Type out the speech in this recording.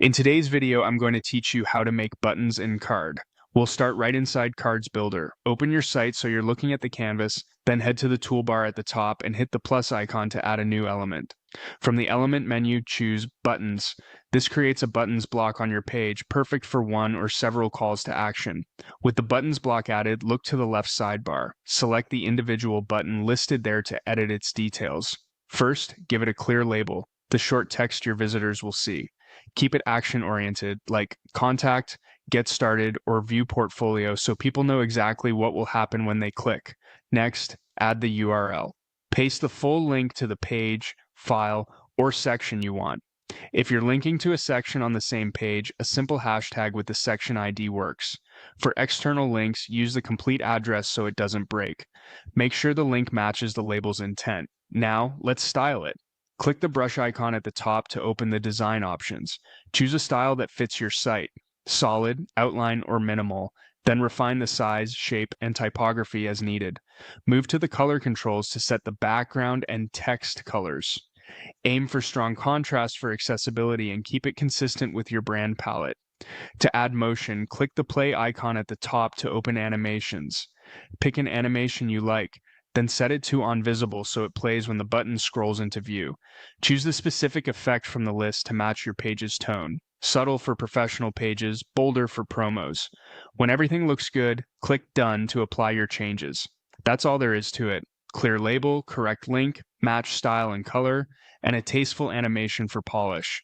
In today's video, I'm going to teach you how to make buttons in Card. We'll start right inside Card's Builder. Open your site so you're looking at the canvas, then head to the toolbar at the top and hit the plus icon to add a new element. From the element menu, choose Buttons. This creates a buttons block on your page, perfect for one or several calls to action. With the buttons block added, look to the left sidebar. Select the individual button listed there to edit its details. First, give it a clear label, the short text your visitors will see. Keep it action-oriented, like Contact, Get Started, or View Portfolio, so people know exactly what will happen when they click. Next, add the URL. Paste the full link to the page, file, or section you want. If you're linking to a section on the same page, a simple hashtag with the section ID works. For external links, use the complete address so it doesn't break. Make sure the link matches the label's intent. Now, let's style it. Click the brush icon at the top to open the design options. Choose a style that fits your site, solid, outline, or minimal, then refine the size, shape, and typography as needed. Move to the color controls to set the background and text colors. Aim for strong contrast for accessibility and keep it consistent with your brand palette. To add motion, click the play icon at the top to open animations. Pick an animation you like, then set it to on visible so it plays when the button scrolls into view. Choose the specific effect from the list to match your page's tone. Subtle for professional pages, bolder for promos. When everything looks good, click Done to apply your changes. That's all there is to it. Clear label, correct link, match style and color, and a tasteful animation for polish.